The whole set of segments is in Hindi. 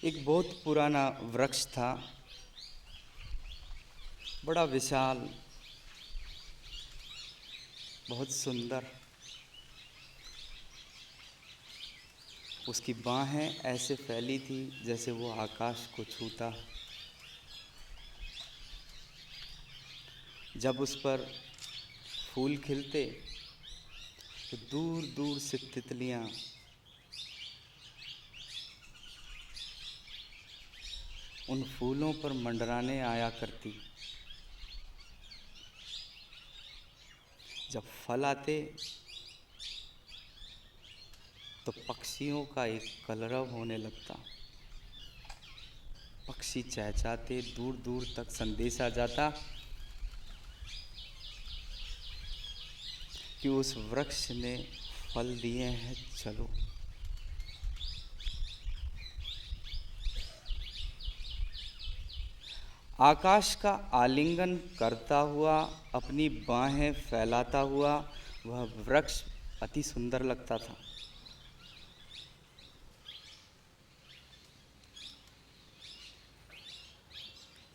एक बहुत पुराना वृक्ष था, बड़ा विशाल, बहुत सुंदर। उसकी बाहें ऐसे फैली थी जैसे वो आकाश को छूता। जब उस पर फूल खिलते तो दूर दूर से तितलियां उन फूलों पर मंडराने आया करती। जब फल आते तो पक्षियों का एक कलरव होने लगता। पक्षी चहचहाते, दूर दूर तक संदेशा जाता कि उस वृक्ष ने फल दिए हैं, चलो। आकाश का आलिंगन करता हुआ, अपनी बाहें फैलाता हुआ वह वृक्ष अति सुंदर लगता था।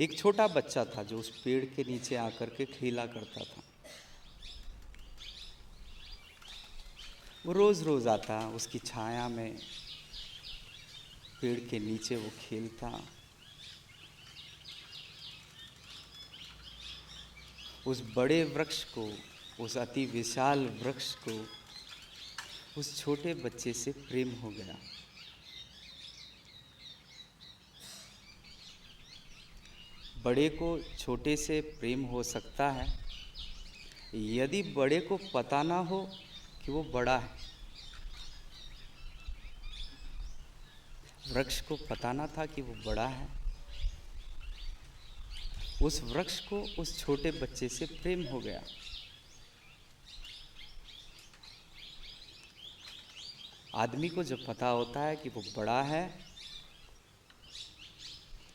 एक छोटा बच्चा था जो उस पेड़ के नीचे आकर के खेला करता था। वो रोज रोज आता, उसकी छाया में पेड़ के नीचे वो खेलता। उस बड़े वृक्ष को, उस अति विशाल वृक्ष को उस छोटे बच्चे से प्रेम हो गया। बड़े को छोटे से प्रेम हो सकता है यदि बड़े को पता ना हो कि वो बड़ा है। वृक्ष को पता ना था कि वो बड़ा है। उस वृक्ष को उस छोटे बच्चे से प्रेम हो गया। आदमी को जब पता होता है कि वो बड़ा है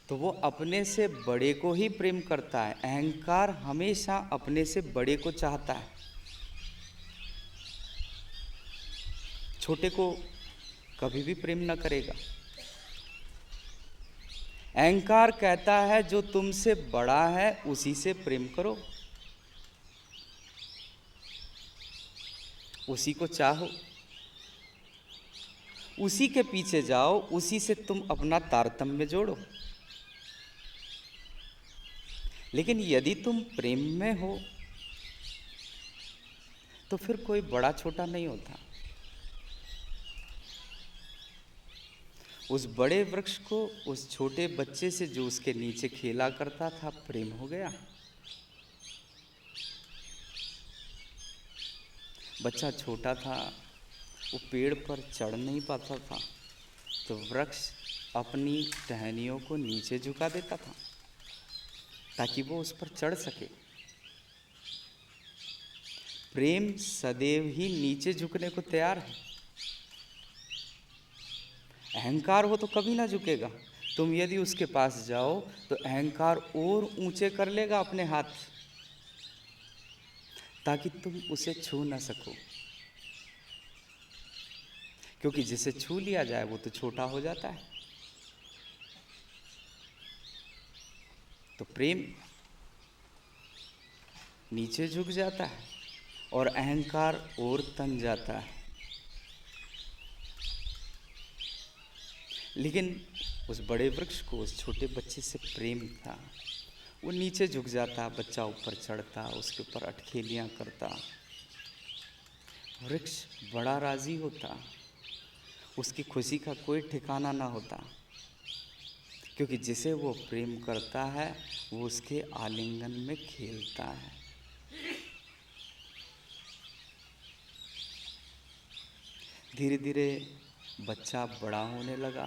तो वो अपने से बड़े को ही प्रेम करता है। अहंकार हमेशा अपने से बड़े को चाहता है, छोटे को कभी भी प्रेम न करेगा। अहंकार कहता है जो तुमसे बड़ा है उसी से प्रेम करो, उसी को चाहो, उसी के पीछे जाओ, उसी से तुम अपना तारतम्य जोड़ो। लेकिन यदि तुम प्रेम में हो तो फिर कोई बड़ा छोटा नहीं होता। उस बड़े वृक्ष को उस छोटे बच्चे से जो उसके नीचे खेला करता था प्रेम हो गया। बच्चा छोटा था, वो पेड़ पर चढ़ नहीं पाता था, तो वृक्ष अपनी टहनियों को नीचे झुका देता था ताकि वो उस पर चढ़ सके। प्रेम सदैव ही नीचे झुकने को तैयार है। अहंकार हो तो कभी ना झुकेगा। तुम यदि उसके पास जाओ तो अहंकार और ऊंचे कर लेगा अपने हाथ ताकि तुम उसे छू ना सको, क्योंकि जिसे छू लिया जाए वो तो छोटा हो जाता है। तो प्रेम नीचे झुक जाता है और अहंकार और तन जाता है। लेकिन उस बड़े वृक्ष को उस छोटे बच्चे से प्रेम था। वो नीचे झुक जाता, बच्चा ऊपर चढ़ता, उसके ऊपर अटखेलियां करता। वृक्ष बड़ा राजी होता, उसकी खुशी का कोई ठिकाना ना होता, क्योंकि जिसे वो प्रेम करता है वो उसके आलिंगन में खेलता है। धीरे धीरे बच्चा बड़ा होने लगा।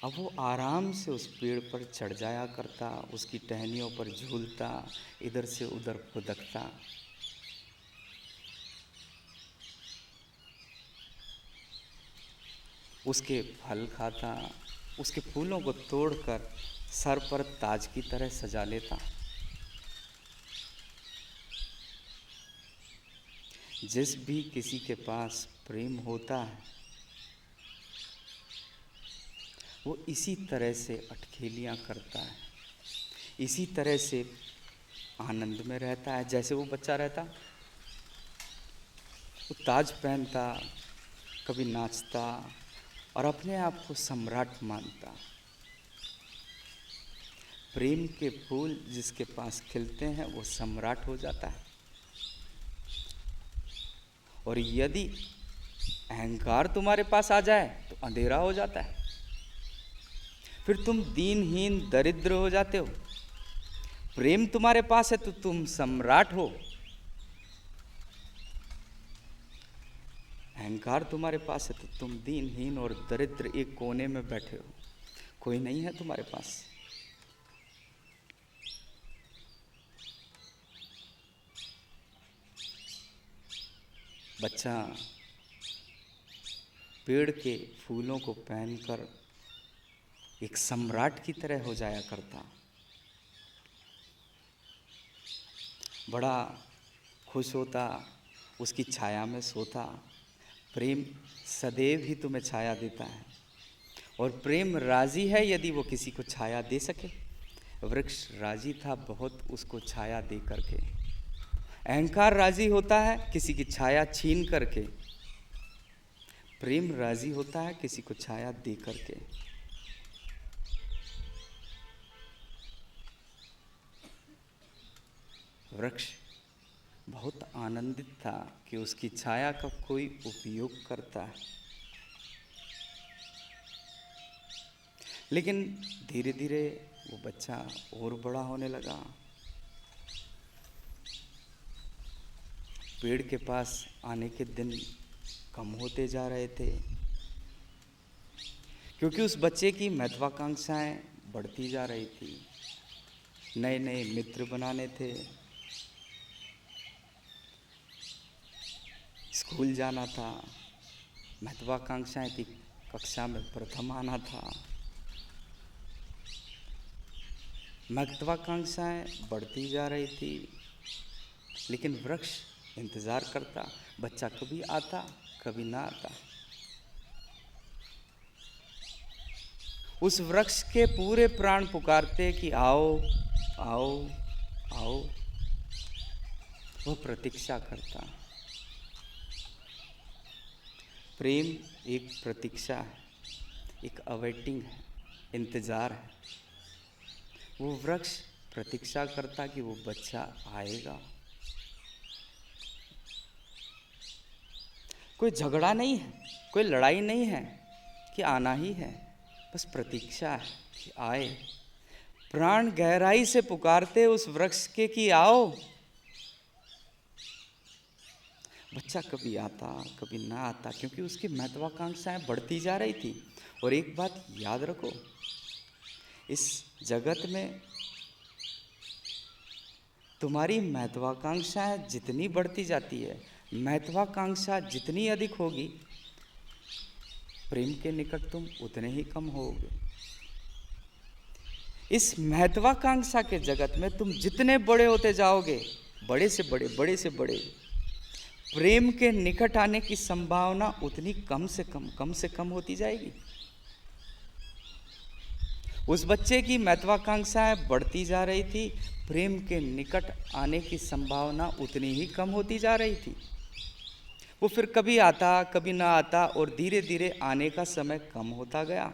अब वो आराम से उस पेड़ पर चढ़ जाया करता, उसकी टहनियों पर झूलता, इधर से उधर फुदकता। उसके फल खाता, उसके फूलों को तोड़कर सर पर ताज की तरह सजा लेता। जिस भी किसी के पास प्रेम होता है वो इसी तरह से अटखेलियाँ करता है, इसी तरह से आनंद में रहता है। जैसे वो बच्चा रहता, वो ताज पहनता, कभी नाचता और अपने आप को सम्राट मानता। प्रेम के फूल जिसके पास खिलते हैं वो सम्राट हो जाता है। और यदि अहंकार तुम्हारे पास आ जाए तो अंधेरा हो जाता है, फिर तुम दीनहीन दरिद्र हो जाते हो। प्रेम तुम्हारे पास है तो तुम सम्राट हो, अहंकार तुम्हारे पास है तो तुम दीनहीन और दरिद्र एक कोने में बैठे हो, कोई नहीं है तुम्हारे पास। बच्चा पेड़ के फूलों को पहनकर एक सम्राट की तरह हो जाया करता, बड़ा खुश होता, उसकी छाया में सोता। प्रेम सदैव ही तुम्हें छाया देता है, और प्रेम राजी है यदि वो किसी को छाया दे सके। वृक्ष राजी था बहुत उसको छाया दे करके। अहंकार राजी होता है किसी की छाया छीन करके, प्रेम राजी होता है किसी को छाया दे करके। वृक्ष बहुत आनंदित था कि उसकी छाया का कोई उपयोग करता है। लेकिन धीरे धीरे वो बच्चा और बड़ा होने लगा, पेड़ के पास आने के दिन कम होते जा रहे थे, क्योंकि उस बच्चे की महत्वाकांक्षाएं बढ़ती जा रही थी। नए नए मित्र बनाने थे, स्कूल जाना था, महत्वाकांक्षाएं थी, कक्षा में प्रथम आना था। महत्वाकांक्षाएं बढ़ती जा रही थी, लेकिन वृक्ष इंतज़ार करता, बच्चा कभी आता कभी ना आता। उस वृक्ष के पूरे प्राण पुकारते कि आओ आओ आओ, वो प्रतीक्षा करता। प्रेम एक प्रतीक्षा है, एक अवेटिंग है, इंतज़ार है। वो वृक्ष प्रतीक्षा करता कि वो बच्चा आएगा। कोई झगड़ा नहीं है, कोई लड़ाई नहीं है कि आना ही है, बस प्रतीक्षा है कि आए। प्राण गहराई से पुकारते उस वृक्ष के कि आओ। बच्चा कभी आता कभी ना आता, क्योंकि उसकी महत्वाकांक्षाएं बढ़ती जा रही थी। और एक बात याद रखो, इस जगत में तुम्हारी महत्वाकांक्षाएं जितनी बढ़ती जाती है, महत्वाकांक्षा जितनी अधिक होगी, प्रेम के निकट तुम उतने ही कम होगे। इस महत्वाकांक्षा के जगत में तुम जितने बड़े होते जाओगे, बड़े से बड़े, बड़े से बड़े, प्रेम के निकट आने की संभावना उतनी कम से कम होती जाएगी। उस बच्चे की महत्वाकांक्षाएं बढ़ती जा रही थी, प्रेम के निकट आने की संभावना उतनी ही कम होती जा रही थी। वो फिर कभी आता कभी ना आता, और धीरे धीरे आने का समय कम होता गया।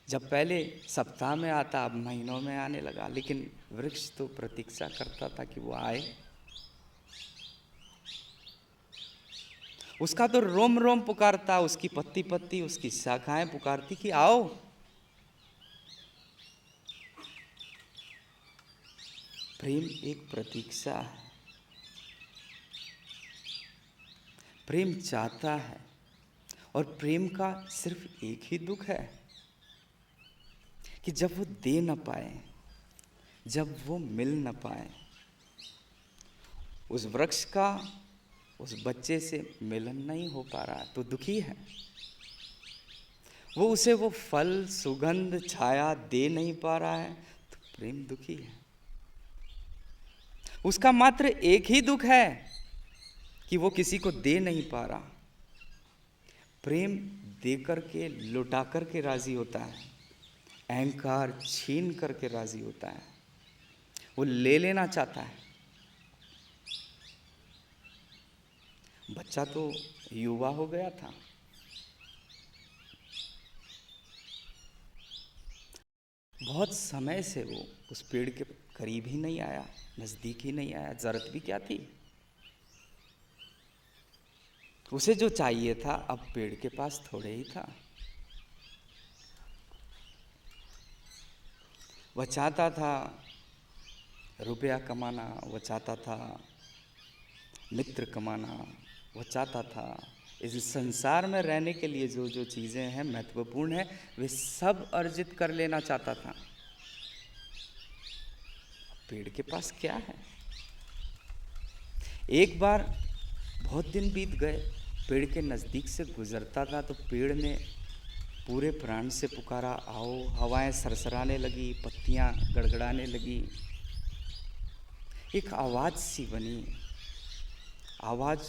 जब पहले सप्ताह में आता, अब महीनों में आने लगा। लेकिन वृक्ष तो प्रतीक्षा करता था कि वो आए। उसका तो रोम रोम पुकारता, उसकी पत्ती पत्ती, उसकी शाखाएं पुकारती कि आओ। प्रेम एक प्रतीक्षा है, प्रेम चाहता है, और प्रेम का सिर्फ एक ही दुख है कि जब वो दे न पाए, जब वो मिल न पाए। उस वृक्ष का उस बच्चे से मिलन नहीं हो पा रहा तो दुखी है। वो उसे वो फल, सुगंध, छाया दे नहीं पा रहा है तो प्रेम दुखी है। उसका मात्र एक ही दुख है कि वो किसी को दे नहीं पा रहा। प्रेम दे करके लुटा करके राजी होता है, अहंकार छीन करके राजी होता है, वो ले लेना चाहता है। बच्चा तो युवा हो गया था, बहुत समय से वो उस पेड़ के करीब ही नहीं आया, नज़दीक ही नहीं आया। जरूरत भी क्या थी, उसे जो चाहिए था अब पेड़ के पास थोड़े ही था। वह चाहता था रुपया कमाना, वह चाहता था मित्र कमाना, वह चाहता था इस संसार में रहने के लिए जो जो चीज़ें हैं महत्वपूर्ण है वे सब अर्जित कर लेना चाहता था। पेड़ के पास क्या है? एक बार बहुत दिन बीत गए, पेड़ के नज़दीक से गुजरता था तो पेड़ ने पूरे प्राण से पुकारा, आओ। हवाएं सरसराने लगी, पत्तियां गड़गड़ाने लगी, एक आवाज़ सी बनी। आवाज़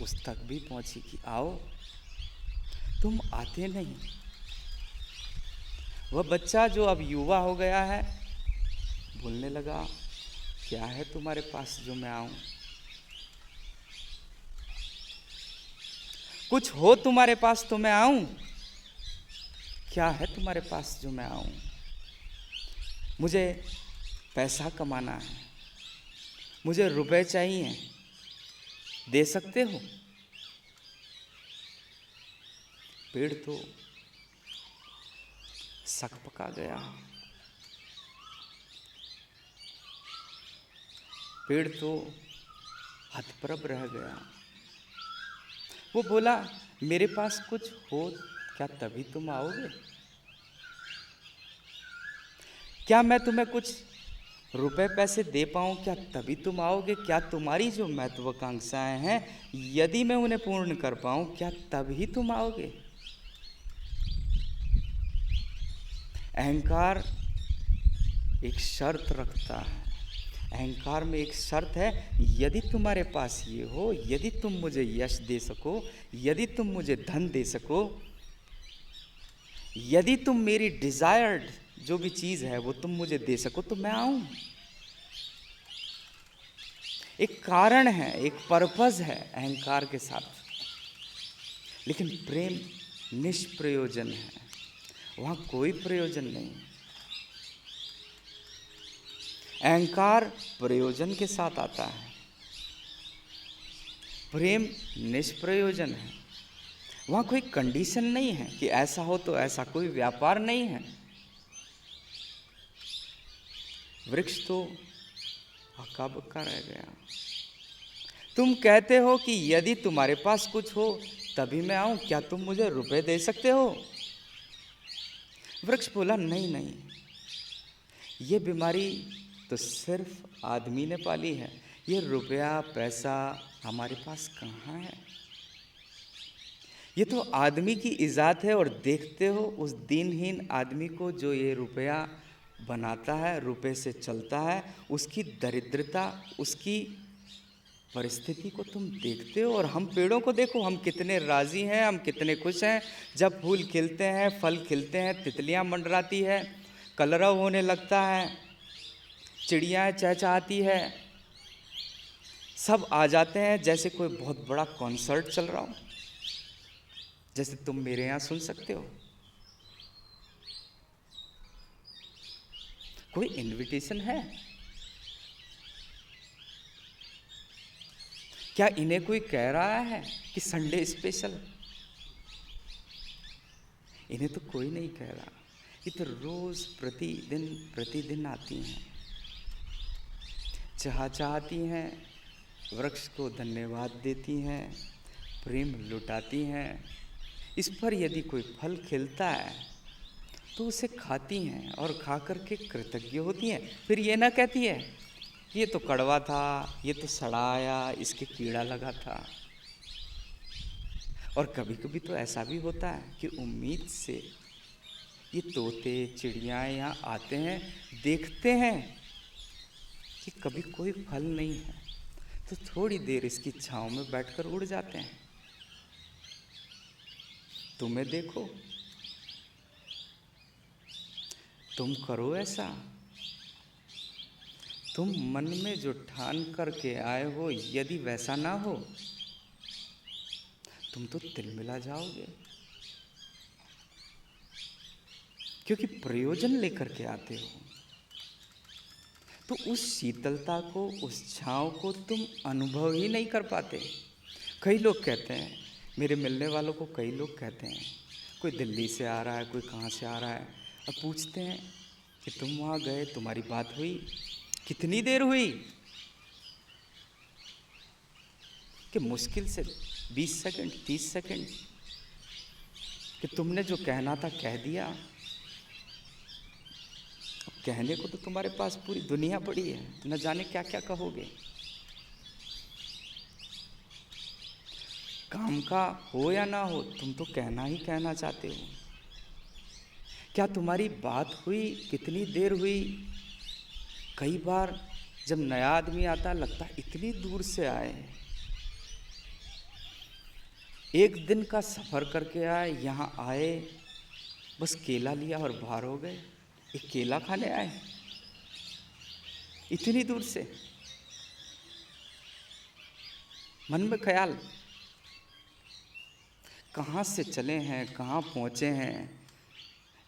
उस तक भी पहुंची कि आओ, तुम आते नहीं। वह बच्चा जो अब युवा हो गया है बोलने लगा, क्या है तुम्हारे पास जो मैं आऊं? कुछ हो तुम्हारे पास तो मैं आऊं? क्या है तुम्हारे पास जो मैं आऊं? मुझे पैसा कमाना है, मुझे रुपए चाहिए, दे सकते हो? पेड़ तो सकपका गया, पेड़ तो हतप्रभ रह गया। वो बोला, मेरे पास कुछ हो क्या तभी तुम आओगे? क्या मैं तुम्हें कुछ रुपए पैसे दे पाऊं क्या तभी तुम आओगे? क्या तुम्हारी जो महत्वाकांक्षाएं हैं यदि मैं उन्हें पूर्ण कर पाऊं क्या तभी तुम आओगे? अहंकार एक शर्त रखता है, अहंकार में एक शर्त है, यदि तुम्हारे पास ये हो, यदि तुम मुझे यश दे सको, यदि तुम मुझे धन दे सको, यदि तुम मेरी डिजायर्ड जो भी चीज है वो तुम मुझे दे सको तो मैं आऊं। एक कारण है, एक पर्पस है अहंकार के साथ। लेकिन प्रेम निष्प्रयोजन है, वहां कोई प्रयोजन नहीं। अहंकार प्रयोजन के साथ आता है, प्रेम निष्प्रयोजन है। वहां कोई कंडीशन नहीं है कि ऐसा हो तो ऐसा, कोई व्यापार नहीं है। वृक्ष तो हक्का बक्का रह गया। तुम कहते हो कि यदि तुम्हारे पास कुछ हो तभी मैं आऊं, क्या तुम मुझे रुपए दे सकते हो? वृक्ष बोला, नहीं नहीं, ये बीमारी तो सिर्फ आदमी ने पाली है, ये रुपया पैसा हमारे पास कहाँ है? ये तो आदमी की इजात है। और देखते हो उस दिनहीन आदमी को जो ये रुपया बनाता है, रुपए से चलता है, उसकी दरिद्रता, उसकी परिस्थिति को तुम देखते हो। और हम पेड़ों को देखो, हम कितने राजी हैं, हम कितने खुश हैं जब फूल खिलते हैं, फल खिलते हैं, तितलियां मंडराती है, कलरव होने लगता है, चिड़ियाँ चहचहाती है, सब आ जाते हैं जैसे कोई बहुत बड़ा कॉन्सर्ट चल रहा हो, जैसे तुम मेरे यहाँ सुन सकते हो। कोई इनविटेशन है क्या? इन्हें कोई कह रहा है कि संडे स्पेशल? इन्हें तो कोई नहीं कह रहा। ये तो रोज प्रतिदिन आती हैं, चाहती हैं, वृक्ष को धन्यवाद देती हैं, प्रेम लुटाती हैं। इस पर यदि कोई फल खिलता है तो उसे खाती हैं और खा करके कृतज्ञ होती हैं। फिर ये ना कहती है ये तो कड़वा था, ये तो सड़ा आया, इसके कीड़ा लगा था। और कभी कभी तो ऐसा भी होता है कि उम्मीद से ये तोते चिड़ियाँ यहाँ आते हैं, देखते हैं कि कभी कोई फल नहीं है तो थोड़ी देर इसकी छांव में बैठकर उड़ जाते हैं। तुम्हें देखो, तुम करो ऐसा। तुम मन में जो ठान करके आए हो, यदि वैसा ना हो तुम तो तिलमिला जाओगे, क्योंकि प्रयोजन लेकर के आते हो। तो उस शीतलता को, उस छाँव को तुम अनुभव ही नहीं कर पाते। कई लोग कहते हैं, मेरे मिलने वालों को कई लोग कहते हैं, कोई दिल्ली से आ रहा है, कोई कहाँ से आ रहा है, और पूछते हैं कि तुम वहाँ गए, तुम्हारी बात हुई, कितनी देर हुई? कि मुश्किल से 20 सेकंड, 30 सेकंड, कि तुमने जो कहना था कह दिया। अब कहने को तो तुम्हारे पास पूरी दुनिया पड़ी है, न जाने क्या क्या कहोगे। काम का हो या ना हो, तुम तो कहना ही कहना चाहते हो। क्या तुम्हारी बात हुई? कितनी देर हुई? कई बार जब नया आदमी आता लगता है इतनी दूर से आए, एक दिन का सफ़र करके आए, यहाँ आए बस केला लिया और बाहर हो गए। एक केला खाने आए इतनी दूर से। मन में ख्याल, कहाँ से चले हैं, कहाँ पहुँचे हैं,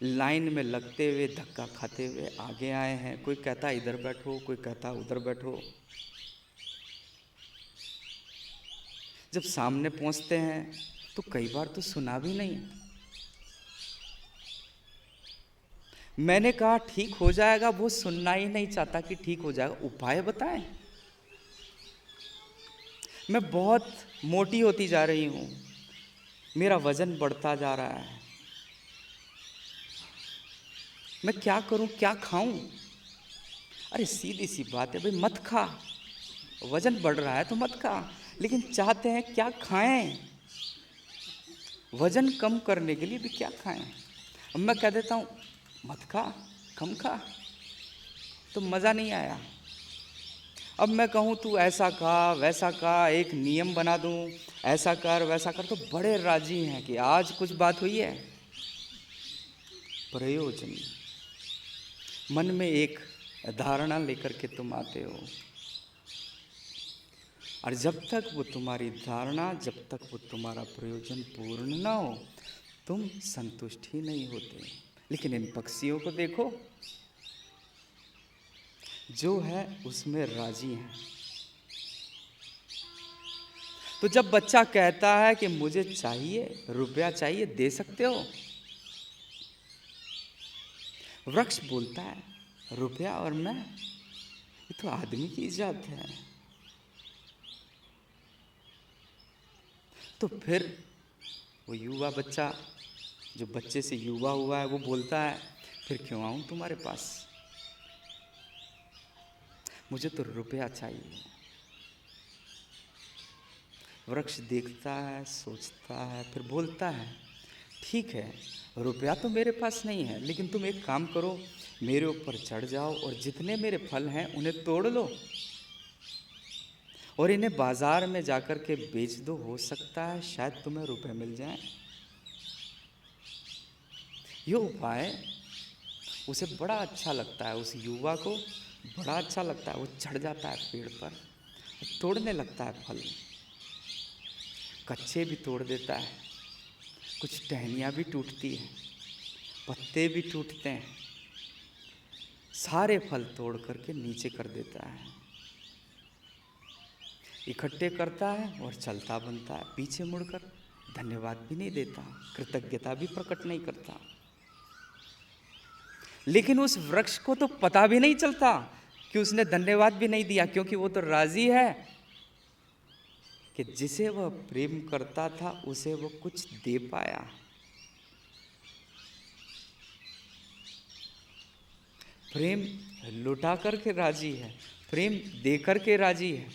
लाइन में लगते हुए, धक्का खाते हुए आगे आए हैं। कोई कहता इधर बैठो, कोई कहता उधर बैठो। जब सामने पहुँचते हैं तो कई बार तो सुना भी नहीं। मैंने कहा ठीक हो जाएगा, वो सुनना ही नहीं चाहता कि ठीक हो जाएगा। उपाय बताएं। मैं बहुत मोटी होती जा रही हूँ, मेरा वजन बढ़ता जा रहा है, मैं क्या करूँ, क्या खाऊं? अरे सीधी सी बात है भाई, मत खा। वजन बढ़ रहा है तो मत खा, लेकिन चाहते हैं क्या खाएं? वजन कम करने के लिए भी क्या खाएं? अब मैं कह देता हूँ मत खा, कम खा, तो मज़ा नहीं आया। अब मैं कहूँ तू ऐसा खा, वैसा खा, एक नियम बना दूँ, ऐसा कर वैसा कर, तो बड़े राजी हैं कि आज कुछ बात हुई है। प्रयोजन, मन में एक धारणा लेकर के तुम आते हो, और जब तक वो तुम्हारी धारणा, जब तक वो तुम्हारा प्रयोजन पूर्ण ना हो, तुम संतुष्ट ही नहीं होते। लेकिन इन पक्षियों को देखो, जो है उसमें राजी हैं। तो जब बच्चा कहता है कि मुझे चाहिए, रुपया चाहिए, दे सकते हो? वृक्ष बोलता है रुपया और मैं, ये तो आदमी की इजात है। तो फिर वो युवा बच्चा, जो बच्चे से युवा हुआ है, वो बोलता है फिर क्यों आऊं तुम्हारे पास, मुझे तो रुपया चाहिए। वृक्ष देखता है, सोचता है, फिर बोलता है ठीक है, रुपया तो मेरे पास नहीं है, लेकिन तुम एक काम करो, मेरे ऊपर चढ़ जाओ और जितने मेरे फल हैं उन्हें तोड़ लो और इन्हें बाजार में जाकर के बेच दो। हो सकता है शायद तुम्हें रुपए मिल जाएं। ये उपाय उसे बड़ा अच्छा लगता है, उस युवा को बड़ा अच्छा लगता है। वो चढ़ जाता है पेड़ पर, तोड़ने लगता है फल, कच्चे भी तोड़ देता है, कुछ टहनियाँ भी टूटती हैं, पत्ते भी टूटते हैं, सारे फल तोड़ करके नीचे कर देता है, इकट्ठे करता है और चलता बनता है। पीछे मुड़कर धन्यवाद भी नहीं देता, कृतज्ञता भी प्रकट नहीं करता। लेकिन उस वृक्ष को तो पता भी नहीं चलता कि उसने धन्यवाद भी नहीं दिया, क्योंकि वो तो राजी है कि जिसे वह प्रेम करता था उसे वो कुछ दे पाया। प्रेम लुटा करके राजी है, प्रेम दे करके राजी है,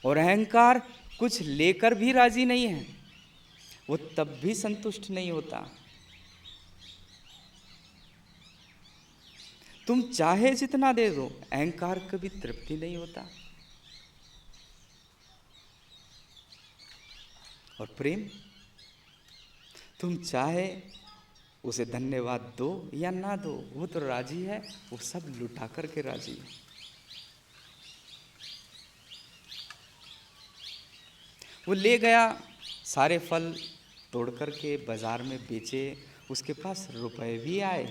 और अहंकार कुछ लेकर भी राजी नहीं है, वो तब भी संतुष्ट नहीं होता। तुम चाहे जितना दे दो, अहंकार कभी तृप्ति नहीं होता। और प्रेम तुम चाहे उसे धन्यवाद दो या ना दो, वो तो राजी है, वो सब लुटा करके राजी है। वो ले गया, सारे फल तोड़ करके बाजार में बेचे, उसके पास रुपए भी आए।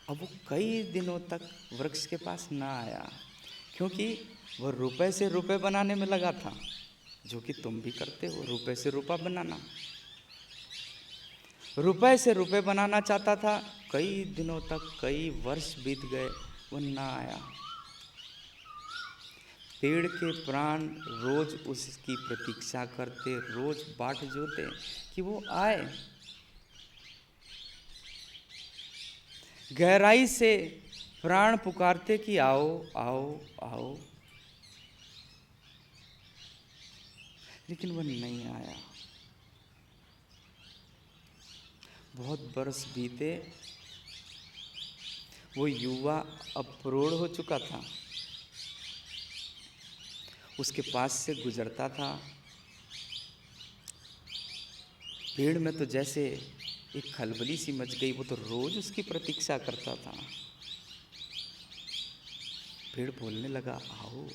अब वो कई दिनों तक वृक्ष के पास ना आया, क्योंकि वो रुपए से रुपए बनाने में लगा था, जो कि तुम भी करते हो, रुपए से रुपया बनाना। रुपए से रुपए बनाना चाहता था, कई दिनों तक, कई वर्ष बीत गए, वो ना आया। पेड़ के प्राण रोज उसकी प्रतीक्षा करते, रोज बाट जोते कि वो आए। गहराई से प्राण पुकारते कि आओ आओ आओ, लेकिन वो नहीं आया। बहुत बरस बीते, वो युवा अब प्रौढ़ हो चुका था। उसके पास से गुजरता था, पेड़ में तो जैसे एक खलबली सी मच गई, वो तो रोज उसकी प्रतीक्षा करता था। पेड़ बोलने लगा आओ,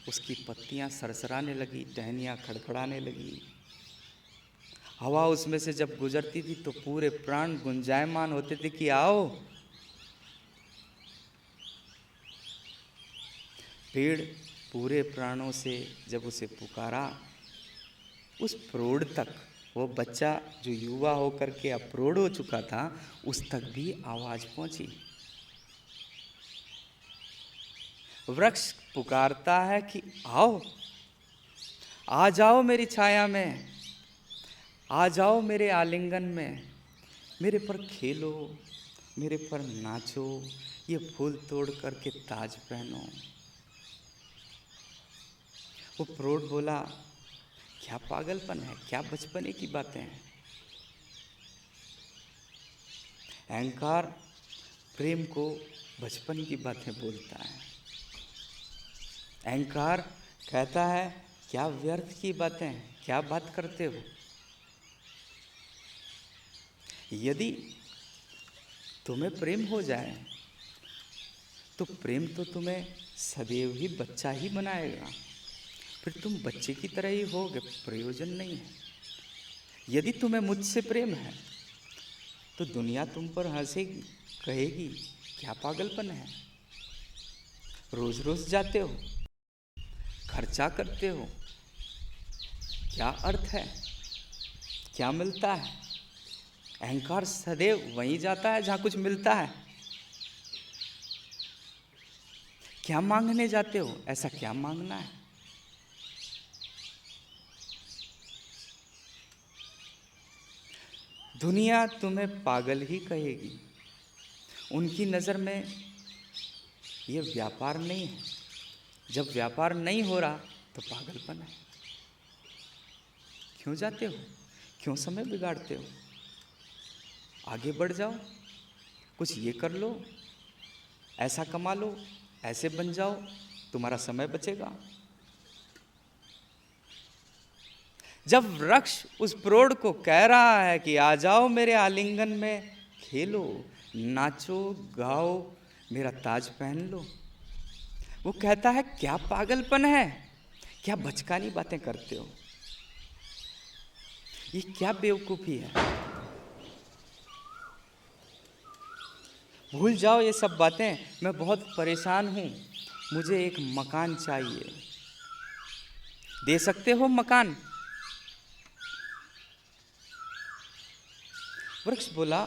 उसकी पत्तियां सरसराने लगी, टहनियां खड़खड़ाने लगी। हवा उसमें से जब गुजरती थी तो पूरे प्राण गुंजायमान होते थे कि आओ। पेड़ पूरे प्राणों से जब उसे पुकारा, उस प्रौढ़ तक, वो बच्चा जो युवा होकर के अप्रौढ़ हो चुका था, उस तक भी आवाज पहुंची। वृक्ष पुकारता है कि आओ, आ जाओ मेरी छाया में, आ जाओ मेरे आलिंगन में, मेरे पर खेलो, मेरे पर नाचो, ये फूल तोड़ करके ताज पहनो। वो प्रौढ़ बोला, क्या पागलपन है, क्या बचपने की बातें हैं। अहंकार प्रेम को बचपन की बातें बोलता है। अहंकार कहता है क्या व्यर्थ की बातें, क्या बात करते हो। यदि तुम्हें प्रेम हो जाए तो प्रेम तो तुम्हें सदैव ही बच्चा ही बनाएगा, फिर तुम बच्चे की तरह ही होगे, प्रयोजन नहीं है। यदि तुम्हें मुझसे प्रेम है तो दुनिया तुम पर हंसेगी, कहेगी क्या पागलपन है, रोज रोज जाते हो, खर्चा करते हो, क्या अर्थ है, क्या मिलता है। अहंकार सदैव वहीं जाता है जहां कुछ मिलता है। क्या मांगने जाते हो, ऐसा क्या मांगना है। दुनिया तुम्हें पागल ही कहेगी, उनकी नज़र में ये व्यापार नहीं है। जब व्यापार नहीं हो रहा तो पागलपन है। क्यों जाते हो, क्यों समय बिगाड़ते हो, आगे बढ़ जाओ, कुछ ये कर लो, ऐसा कमा लो, ऐसे बन जाओ, तुम्हारा समय बचेगा। जब वृक्ष उस प्रौढ़ को कह रहा है कि आ जाओ मेरे आलिंगन में, खेलो, नाचो, गाओ, मेरा ताज पहन लो, वो कहता है क्या पागलपन है, क्या बचकानी बातें करते हो, ये क्या बेवकूफ़ी है। भूल जाओ ये सब बातें, मैं बहुत परेशान हूँ, मुझे एक मकान चाहिए, दे सकते हो मकान। वृक्ष बोला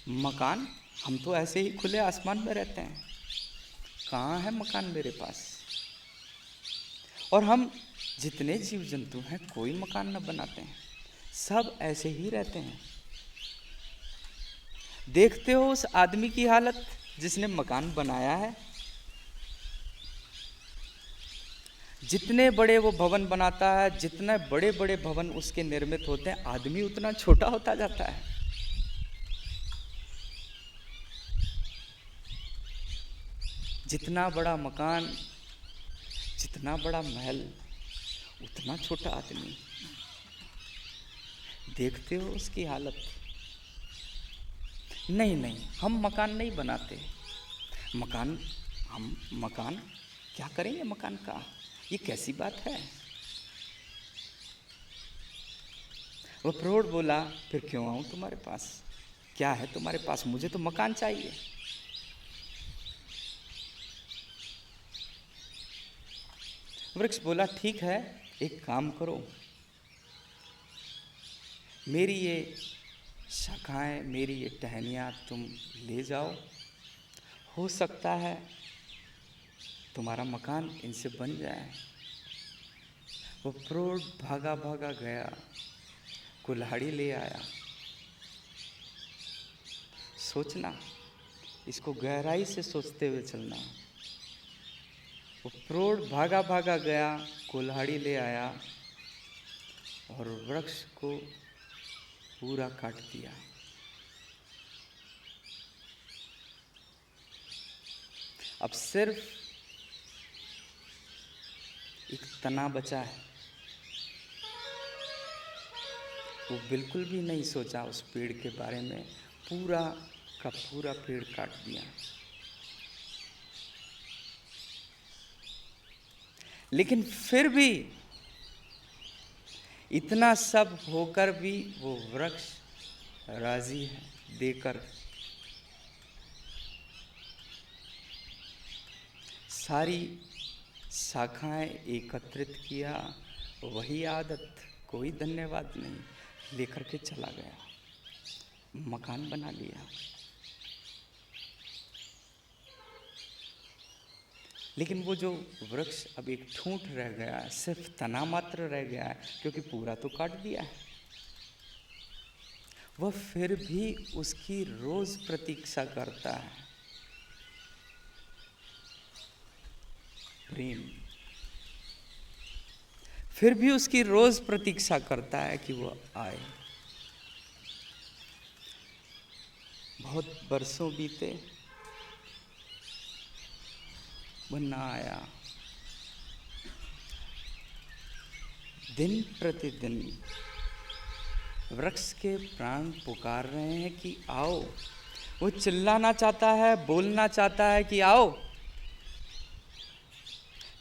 मकान, हम तो ऐसे ही खुले आसमान में रहते हैं, कहाँ है मकान मेरे पास। और हम जितने जीव जंतु हैं कोई मकान न बनाते हैं, सब ऐसे ही रहते हैं। देखते हो उस आदमी की हालत जिसने मकान बनाया है, जितने बड़े वो भवन बनाता है, जितने बड़े बड़े भवन उसके निर्मित होते हैं, आदमी उतना छोटा होता जाता है। जितना बड़ा मकान, जितना बड़ा महल, उतना छोटा आदमी। देखते हो उसकी हालत। नहीं नहीं, हम मकान नहीं बनाते। मकान, हम मकान क्या करेंगे मकान का, ये कैसी बात है। वो प्रौढ़ बोला, फिर क्यों आऊँ तुम्हारे पास, क्या है तुम्हारे पास, मुझे तो मकान चाहिए। वृक्ष बोला, ठीक है, एक काम करो, मेरी ये शाखाएं, मेरी ये टहनियाँ तुम ले जाओ, हो सकता है तुम्हारा मकान इनसे बन जाए। वो प्रौढ़ भागा भागा गया, कुल्हाड़ी ले आया। सोचना, इसको गहराई से सोचते हुए चलना। वो प्रौढ़ भागा भागा गया, कुल्हाड़ी ले आया और वृक्ष को पूरा काट दिया। अब सिर्फ एक तना बचा है। वो बिल्कुल भी नहीं सोचा उस पेड़ के बारे में, पूरा का पूरा पेड़ काट दिया। लेकिन फिर भी इतना सब होकर भी वो वृक्ष राजी है देकर। सारी शाखाएं एकत्रित किया, वही आदत, कोई धन्यवाद नहीं, लेकर के चला गया, मकान बना लिया। लेकिन वो जो वृक्ष अब एक ठूंठ रह गया है, सिर्फ तना मात्र रह गया है, क्योंकि पूरा तो काट दिया है। वह फिर भी उसकी रोज प्रतीक्षा करता है। प्रेम फिर भी उसकी रोज प्रतीक्षा करता है कि वो आए। बहुत बरसों बीते, वो ना आया। दिन प्रतिदिन वृक्ष के प्राण पुकार रहे हैं कि आओ। वो चिल्लाना चाहता है, बोलना चाहता है कि आओ,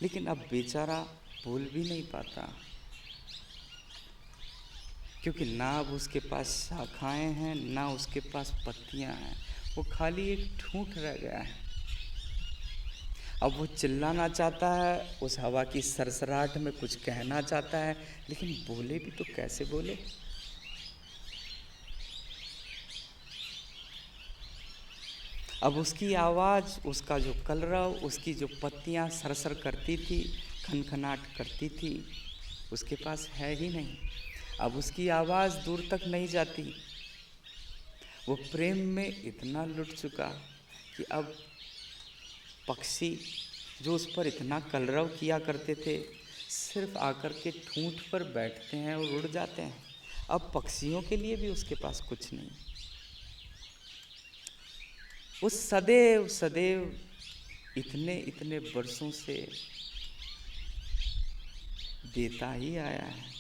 लेकिन अब बेचारा बोल भी नहीं पाता, क्योंकि ना अब उसके पास शाखाएं हैं, ना उसके पास पत्तियां हैं। वो खाली एक ठूंठ रह गया है। अब वो चिल्लाना चाहता है, उस हवा की सरसराहट में कुछ कहना चाहता है, लेकिन बोले भी तो कैसे बोले। अब उसकी आवाज़, उसका जो कलरव, उसकी जो पत्तियां सरसर करती थी, खनखनाट करती थी, उसके पास है ही नहीं। अब उसकी आवाज़ दूर तक नहीं जाती। वो प्रेम में इतना लुट चुका कि अब पक्षी जो उस पर इतना कलरव किया करते थे, सिर्फ आकर के ठूंठ पर बैठते हैं और उड़ जाते हैं। अब पक्षियों के लिए भी उसके पास कुछ नहीं। वो सदैव सदैव इतने इतने वर्षों से देता ही आया है।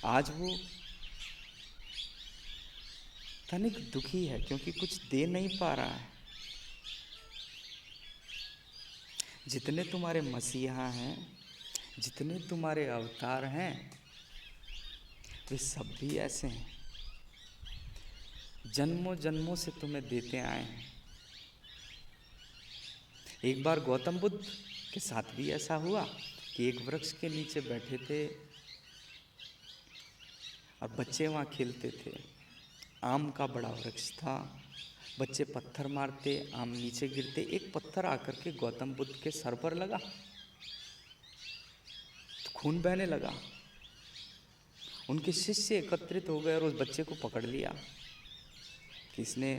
आज वो तनिक दुखी है, क्योंकि कुछ दे नहीं पा रहा है। जितने तुम्हारे मसीहा हैं, जितने तुम्हारे अवतार हैं, वे सब भी ऐसे हैं। जन्मों जन्मों से तुम्हें देते आए हैं। एक बार गौतम बुद्ध के साथ भी ऐसा हुआ कि एक वृक्ष के नीचे बैठे थे और बच्चे वहाँ खेलते थे। आम का बड़ा वृक्ष था। बच्चे पत्थर मारते, आम नीचे गिरते। एक पत्थर आकर के गौतम बुद्ध के सर पर लगा तो खून बहने लगा। उनके शिष्य एकत्रित हो गए और उस बच्चे को पकड़ लिया कि इसने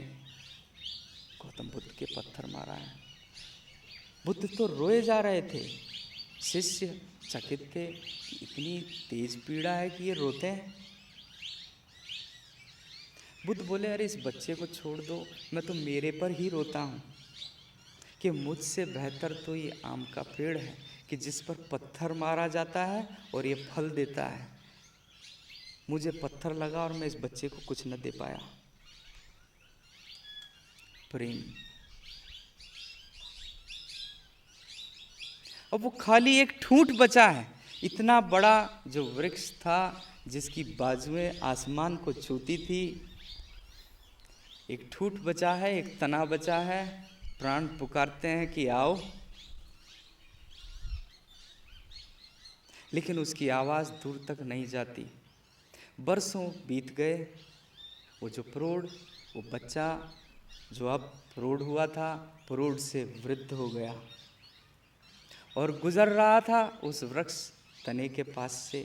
गौतम बुद्ध के पत्थर मारा है। बुद्ध तो रोए जा रहे थे, शिष्य चकित थे कि इतनी तेज पीड़ा है कि ये रोते हैं। बुद्ध बोले, अरे इस बच्चे को छोड़ दो, मैं तो मेरे पर ही रोता हूँ कि मुझसे बेहतर तो ये आम का पेड़ है कि जिस पर पत्थर मारा जाता है और ये फल देता है। मुझे पत्थर लगा और मैं इस बच्चे को कुछ न दे पाया। प्रेम। अब वो खाली एक ठूंठ बचा है। इतना बड़ा जो वृक्ष था जिसकी बाजुएं आसमान को छूती थी, एक ठूंठ बचा है, एक तना बचा है। प्राण पुकारते हैं कि आओ, लेकिन उसकी आवाज़ दूर तक नहीं जाती। बरसों बीत गए। वो जो प्रौढ़, वो बच्चा जो अब प्रौढ़ हुआ था, प्रौढ़ से वृद्ध हो गया और गुजर रहा था उस वृक्ष तने के पास से,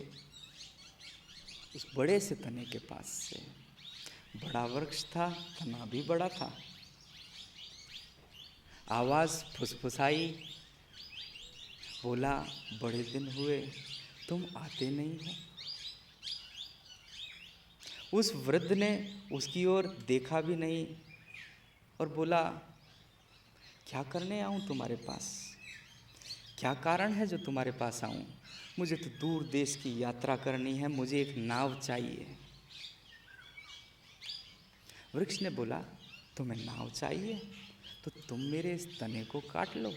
उस बड़े से तने के पास से। बड़ा वृक्ष था, तना भी बड़ा था। आवाज़ फुसफुसाई, बोला, बड़े दिन हुए, तुम आते नहीं हो। उस वृद्ध ने उसकी ओर देखा भी नहीं और बोला, क्या करने आऊं तुम्हारे पास? क्या कारण है जो तुम्हारे पास आऊं? मुझे तो दूर देश की यात्रा करनी है, मुझे एक नाव चाहिए। वृक्ष ने बोला, तुम्हें नाव चाहिए तो तुम मेरे इस तने को काट लो,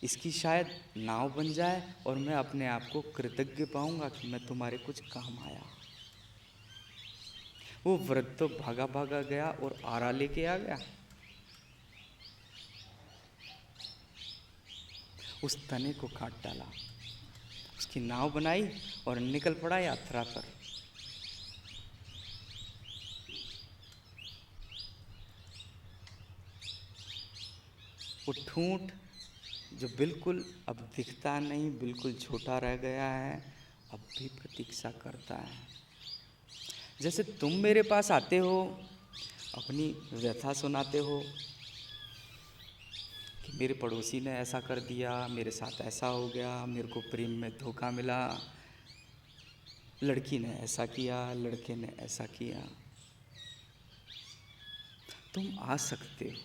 इसकी शायद नाव बन जाए और मैं अपने आप को कृतज्ञ पाऊंगा कि मैं तुम्हारे कुछ काम आया। वो वृद्ध तो भागा भागा गया और आरा लेके आ गया। उस तने को काट डाला, उसकी नाव बनाई और निकल पड़ा यात्रा पर। वो ठूंठ जो बिल्कुल अब दिखता नहीं, बिल्कुल छोटा रह गया है, अब भी प्रतीक्षा करता है। जैसे तुम मेरे पास आते हो, अपनी व्यथा सुनाते हो कि मेरे पड़ोसी ने ऐसा कर दिया, मेरे साथ ऐसा हो गया, मेरे को प्रेम में धोखा मिला, लड़की ने ऐसा किया, लड़के ने ऐसा किया। तुम आ सकते हो,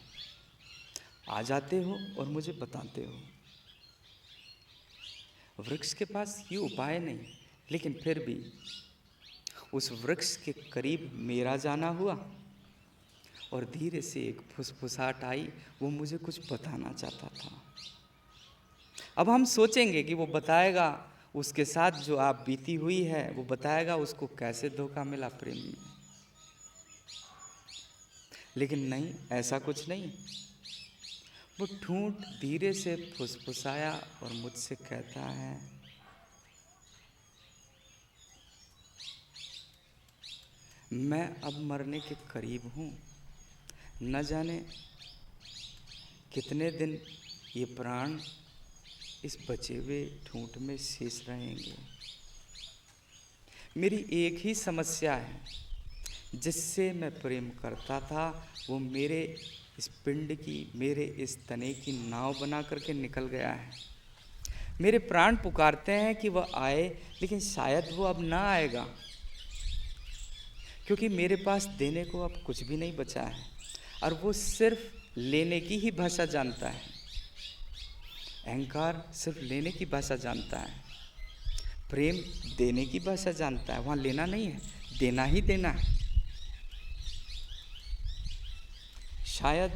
आ जाते हो और मुझे बताते हो। वृक्ष के पास ये उपाय नहीं, लेकिन फिर भी उस वृक्ष के करीब मेरा जाना हुआ और धीरे से एक फुसफुसाहट आई। वो मुझे कुछ बताना चाहता था। अब हम सोचेंगे कि वो बताएगा उसके साथ जो आप बीती हुई है, वो बताएगा उसको कैसे धोखा मिला प्रेम में। लेकिन नहीं, ऐसा कुछ नहीं। वो ठूंठ धीरे से फुसफुसाया और मुझसे कहता है, मैं अब मरने के करीब हूँ, न जाने कितने दिन ये प्राण इस बचे हुए ठूंठ में शेष रहेंगे। मेरी एक ही समस्या है, जिससे मैं प्रेम करता था, वो मेरे इस पिंड की, मेरे इस तने की नाव बना करके निकल गया है। मेरे प्राण पुकारते हैं कि वह आए, लेकिन शायद वो अब ना आएगा, क्योंकि मेरे पास देने को अब कुछ भी नहीं बचा है और वो सिर्फ लेने की ही भाषा जानता है। अहंकार सिर्फ लेने की भाषा जानता है, प्रेम देने की भाषा जानता है। वहाँ लेना नहीं है, देना ही देना है। शायद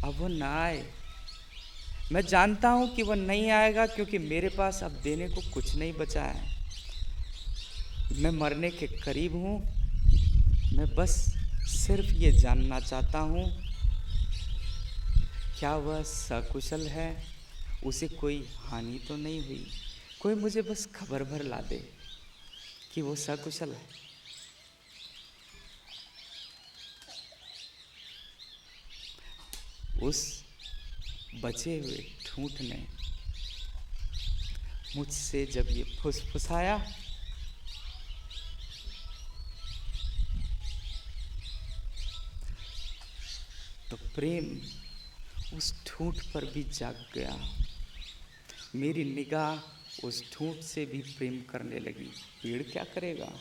अब वो ना आए। मैं जानता हूँ कि वह नहीं आएगा, क्योंकि मेरे पास अब देने को कुछ नहीं बचा है। मैं मरने के करीब हूँ। मैं बस सिर्फ ये जानना चाहता हूँ, क्या वह सकुशल है, उसे कोई हानि तो नहीं हुई। कोई मुझे बस खबर भर ला दे कि वो सकुशल है। उस बचे हुए ठूंठ ने मुझसे जब ये फुसफुसाया, तो प्रेम उस ठूंठ पर भी जाग गया। मेरी निगाह उस ठूंठ से भी प्रेम करने लगी। पेड़ क्या करेगा?